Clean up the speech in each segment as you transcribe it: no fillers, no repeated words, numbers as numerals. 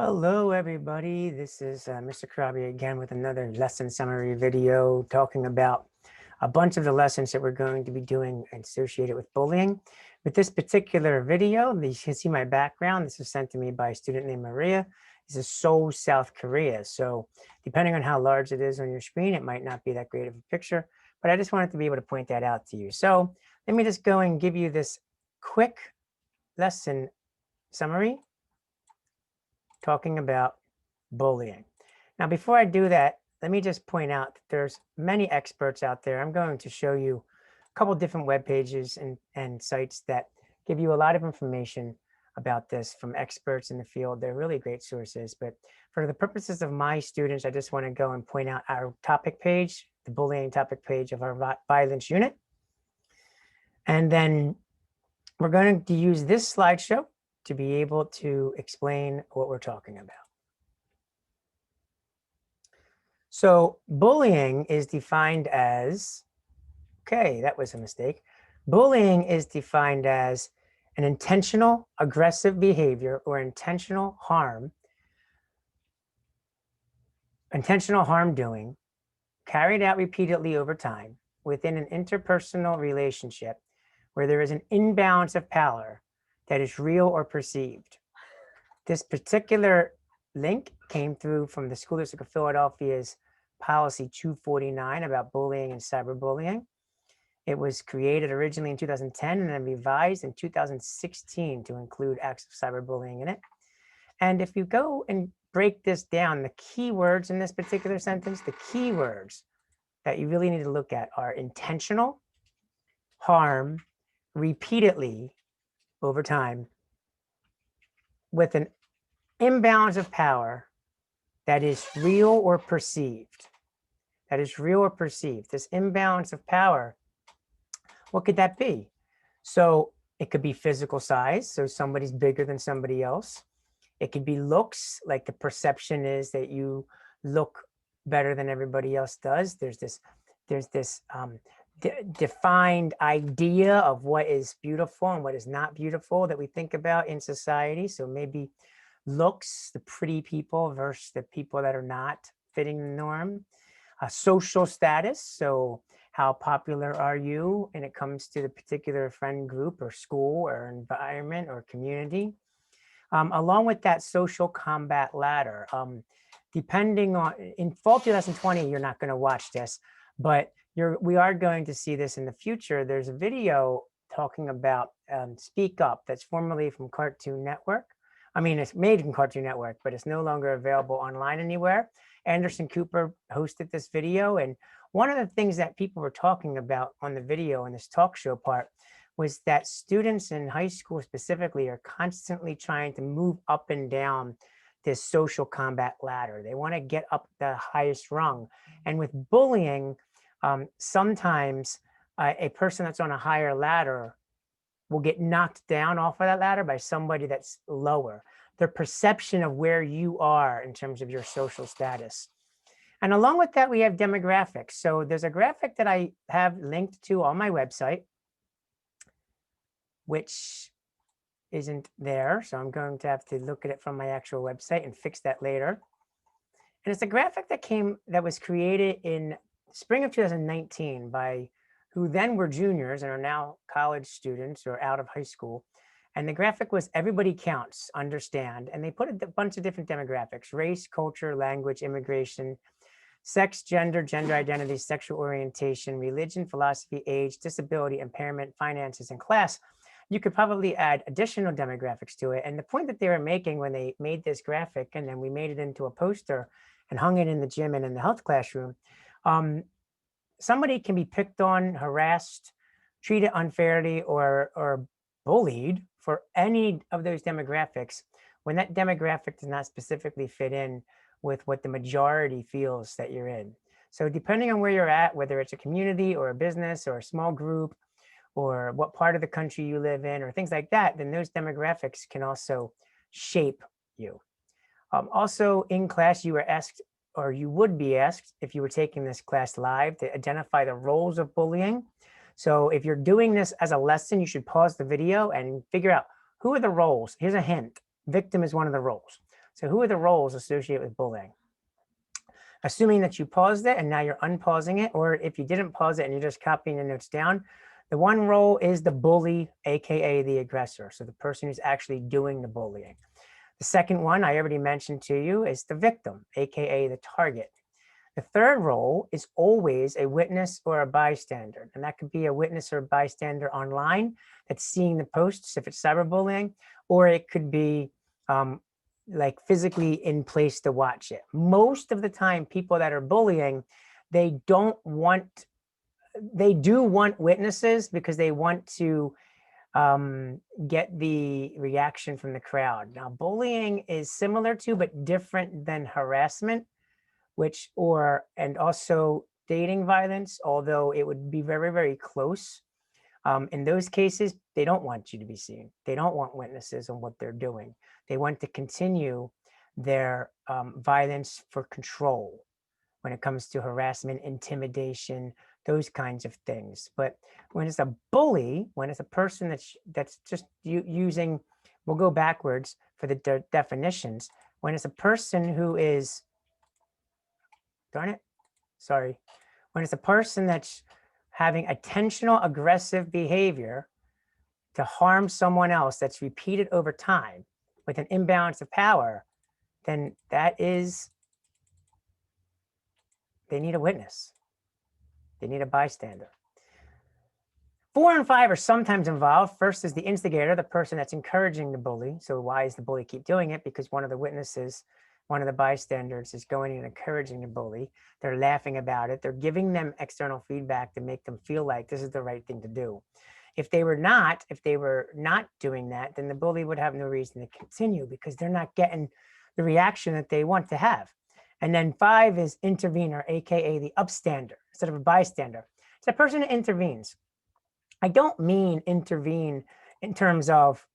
Hello, everybody. This is Mr. Karabi again with another lesson summary video talking about a bunch of the lessons that we're going to be doing associated with bullying. With this particular video, you can see my background. This was sent to me by a student named Maria. This is Seoul, South Korea. So depending on how large it is on your screen, it might not be that great of a picture, but I just wanted to be able to point that out to you. So let me just go and give you this quick lesson summary talking about bullying. Now, before I do that, let me just point out that there's many experts out there. I'm going to show you a couple different web pages and sites that give you a lot of information about this from experts in the field. They're really great sources. But for the purposes of my students, I just want to go and point out our topic page, the bullying topic page of our violence unit. And then we're going to use this slideshow to be able to explain what we're talking about. So bullying is defined as, okay, that was a mistake. Bullying is defined as an intentional aggressive behavior or intentional harm doing carried out repeatedly over time within an interpersonal relationship where there is an imbalance of power that is real or perceived. This particular link came through from the School District of Philadelphia's Policy 249 about bullying and cyberbullying. It was created originally in 2010 and then revised in 2016 to include acts of cyberbullying in it. And if you go and break this down, the key words in this particular sentence, the key words that you really need to look at are intentional, harm, repeatedly over time, with an imbalance of power that is real or perceived. That is real or perceived. This imbalance of power, what could that be? So it could be physical size. So somebody's bigger than somebody else. It could be looks, like the perception is that you look better than everybody else does. There's this defined idea of what is beautiful and what is not beautiful that we think about in society. So maybe looks, the pretty people versus the people that are not fitting the norm. Social status, so how popular are you when it comes to the particular friend group or school or environment or community. Along with that social combat ladder. Depending on, in fall 2020, you're not going to watch this, but we are going to see this in the future. There's a video talking about Speak Up that's formerly from Cartoon Network. I mean, it's made from Cartoon Network, but it's no longer available online anywhere. Anderson Cooper hosted this video. And one of the things that people were talking about on the video in this talk show part was that students in high school specifically are constantly trying to move up and down this social combat ladder. They want to get up the highest rung. And with bullying, sometimes a person that's on a higher ladder will get knocked down off of that ladder by somebody that's lower. Their perception of where you are in terms of your social status. And along with that, we have demographics. So there's a graphic that I have linked to on my website, which isn't there. So I'm going to have to look at it from my actual website and fix that later. And it's a graphic that was created in spring of 2019 by who then were juniors and are now college students or out of high school. And the graphic was everybody counts, understand. And they put a bunch of different demographics: race, culture, language, immigration, sex, gender, gender identity, sexual orientation, religion, philosophy, age, disability, impairment, finances, and class. You could probably add additional demographics to it. And the point that they were making when they made this graphic, and then we made it into a poster and hung it in the gym and in the health classroom, somebody can be picked on, harassed, treated unfairly, or bullied for any of those demographics when that demographic does not specifically fit in with what the majority feels that you're in. So depending on where you're at, whether it's a community or a business or a small group, or what part of the country you live in, or things like that, then those demographics can also shape you. Also in class, you were asked, or you would be asked if you were taking this class live, to identify the roles of bullying. So if you're doing this as a lesson, you should pause the video and figure out who are the roles. Here's a hint: victim is one of the roles. So who are the roles associated with bullying? Assuming that you paused it and now you're unpausing it, or if you didn't pause it and you're just copying the notes down, the one role is the bully, AKA the aggressor. So the person who's actually doing the bullying. The second one I already mentioned to you is the victim, AKA the target. The third role is always a witness or a bystander. And that could be a witness or a bystander online that's seeing the posts if it's cyberbullying, or it could be like physically in place to watch it. Most of the time, people that are bullying, they do want witnesses because they want to get the reaction from the crowd. Now, bullying is similar to, but different than harassment, and also dating violence, although it would be very, very close. In those cases, they don't want you to be seen. They don't want witnesses on what they're doing. They want to continue their violence for control when it comes to harassment, intimidation, those kinds of things. But when it's a bully, when it's a person that's just using, we'll go backwards for the definitions. When it's a person who is, darn it, sorry. When it's a person that's having attentional aggressive behavior to harm someone else that's repeated over time with an imbalance of power, then that is, they need a witness. They need a bystander. 4 and 5 are sometimes involved. First is the instigator, the person that's encouraging the bully. So why does the bully keep doing it? Because one of the witnesses, one of the bystanders is going and encouraging the bully. They're laughing about it. They're giving them external feedback to make them feel like this is the right thing to do. If they were not doing that, then the bully would have no reason to continue because they're not getting the reaction that they want to have. And then 5 is intervener, AKA the upstander instead of a bystander. It's a person that intervenes. I don't mean intervene in terms of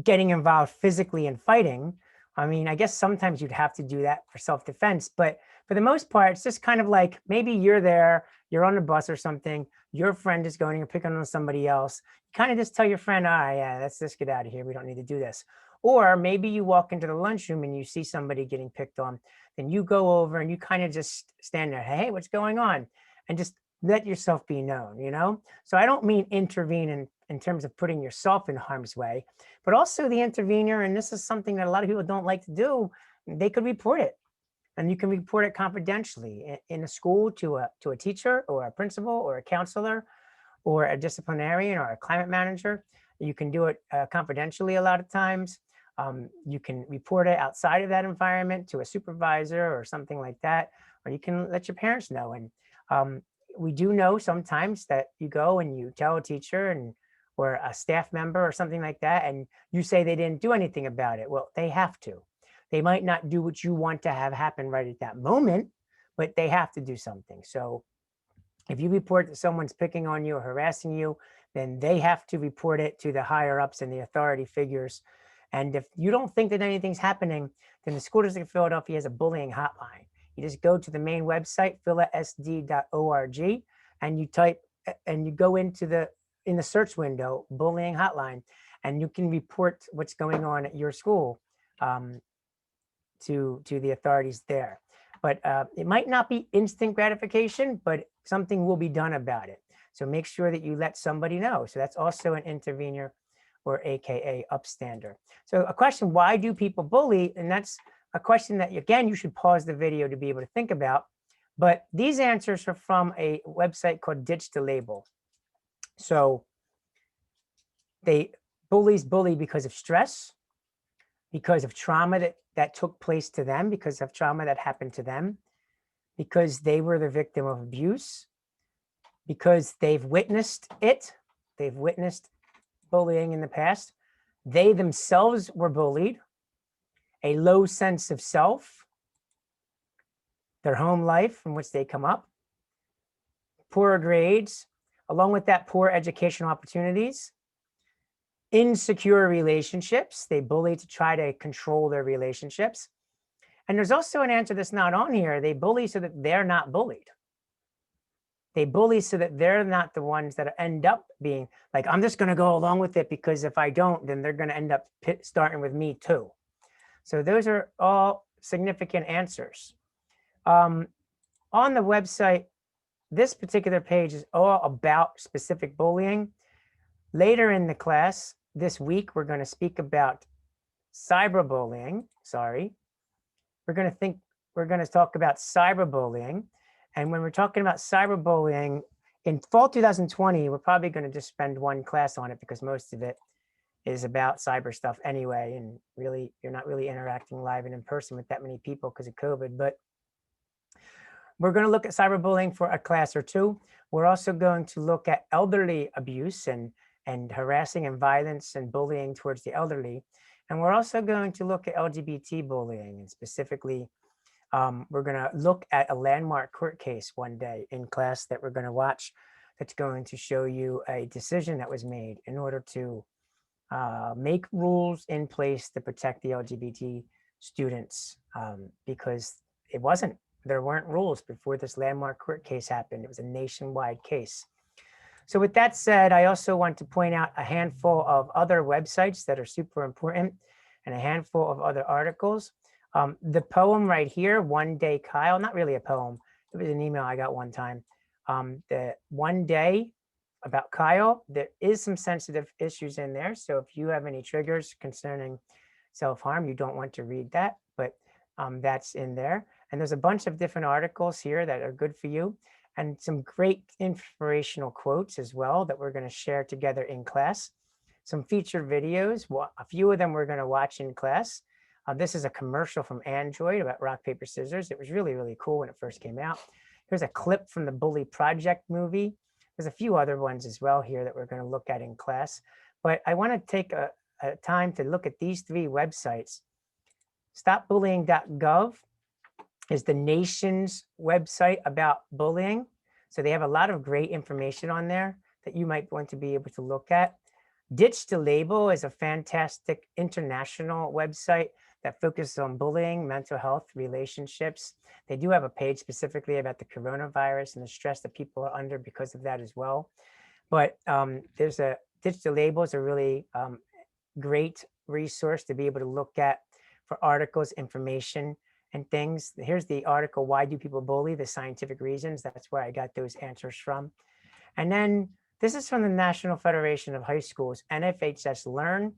getting involved physically in fighting. I mean, I guess sometimes you'd have to do that for self-defense, but for the most part, it's just kind of like maybe you're there, you're on a bus or something, your friend is going, you're picking on somebody else. You kind of just tell your friend, yeah, let's just get out of here. We don't need to do this. Or maybe you walk into the lunchroom and you see somebody getting picked on, then you go over and you kind of just stand there, hey, what's going on? And just let yourself be known, you know? So I don't mean intervene in terms of putting yourself in harm's way, but also the intervener, and this is something that a lot of people don't like to do, they could report it. And you can report it confidentially in a school to a teacher or a principal or a counselor or a disciplinarian or a climate manager. You can do it confidentially a lot of times. You can report it outside of that environment to a supervisor or something like that, or you can let your parents know. And we do know sometimes that you go and you tell a teacher or a staff member or something like that, and you say they didn't do anything about it. Well, they have to. They might not do what you want to have happen right at that moment, but they have to do something. So if you report that someone's picking on you or harassing you, then they have to report it to the higher ups and the authority figures. And if you don't think that anything's happening, then the School District of Philadelphia has a bullying hotline. You just go to the main website, philasd.org, and you type and you go in the search window, bullying hotline, and you can report what's going on at your school to the authorities there. But it might not be instant gratification, but something will be done about it. So make sure that you let somebody know. So that's also an intervener or AKA upstander. So a question, why do people bully? And that's a question that, again, you should pause the video to be able to think about. But these answers are from a website called Ditch the Label. So bullies bully because of stress, because of trauma that took place to them, because of trauma that happened to them, because they were the victim of abuse, because they've witnessed it, they've witnessed bullying in the past, they themselves were bullied, a low sense of self, their home life from which they come up, poor grades, along with that, poor educational opportunities, insecure relationships. They bully to try to control their relationships. And there's also an answer that's not on here. They bully so that they're not bullied. They bully so that they're not the ones that end up being like, I'm just going to go along with it because if I don't, then they're going to end up starting with me too. So those are all significant answers. On the website, this particular page is all about specific bullying. Later in the class this week, we're going to speak about cyberbullying. We're going to talk about cyberbullying. And when we're talking about cyberbullying in fall 2020, we're probably going to just spend one class on it because most of it is about cyber stuff anyway. And really, you're not really interacting live and in person with that many people because of COVID. But we're going to look at cyberbullying for a class or two. We're also going to look at elderly abuse and harassing and violence and bullying towards the elderly. And we're also going to look at LGBT bullying, and specifically, we're going to look at a landmark court case one day in class that we're going to watch that's going to show you a decision that was made in order to make rules in place to protect the LGBT students, because there weren't rules before this landmark court case happened. It was a nationwide case. So with that said, I also want to point out a handful of other websites that are super important and a handful of other articles. The poem right here, One Day Kyle, not really a poem. It was an email I got one time. The One Day about Kyle, there is some sensitive issues in there. So if you have any triggers concerning self-harm, you don't want to read that, but that's in there. And there's a bunch of different articles here that are good for you, and some great inspirational quotes as well that we're going to share together in class. Some featured videos, a few of them we're going to watch in class. This is a commercial from Android about rock, paper, scissors. It was really, really cool when it first came out. Here's a clip from the Bully Project movie. There's a few other ones as well here that we're going to look at in class. But I want to take a time to look at these three websites. StopBullying.gov is the nation's website about bullying. So they have a lot of great information on there that you might want to be able to look at. Ditch the Label is a fantastic international website that focuses on bullying, mental health, relationships. They do have a page specifically about the coronavirus and the stress that people are under because of that as well. But Ditch the Label is a really great resource to be able to look at for articles, information, and things. Here's the article, Why Do People Bully? The Scientific Reasons. That's where I got those answers from. And then this is from the National Federation of High Schools, NFHS Learn.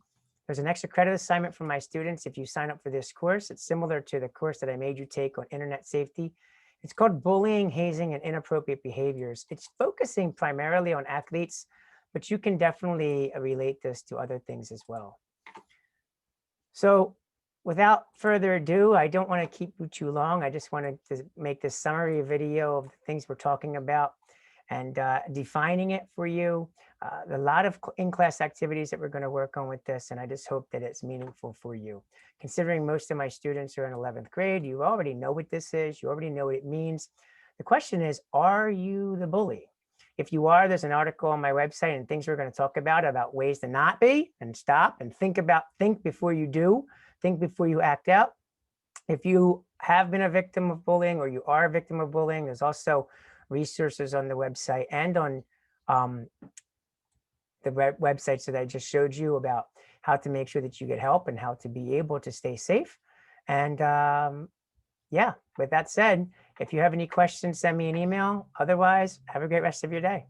There's an extra credit assignment for my students if you sign up for this course. It's similar to the course that I made you take on internet safety. It's called Bullying, Hazing, and Inappropriate Behaviors. It's focusing primarily on athletes, but you can definitely relate this to other things as well. So without further ado, I don't want to keep you too long. I just wanted to make this summary video of the things we're talking about and defining it for you. A lot of in-class activities that we're going to work on with this, and I just hope that it's meaningful for you. Considering most of my students are in 11th grade, you already know what this is. You already know what it means. The question is, are you the bully? If you are, there's an article on my website and things we're going to talk about ways to not be, and stop and think before you do. Think before you act out. If you have been a victim of bullying or you are a victim of bullying, there's also resources on the website and on the websites that I just showed you about how to make sure that you get help and how to be able to stay safe. And yeah, with that said, if you have any questions, send me an email. Otherwise, have a great rest of your day.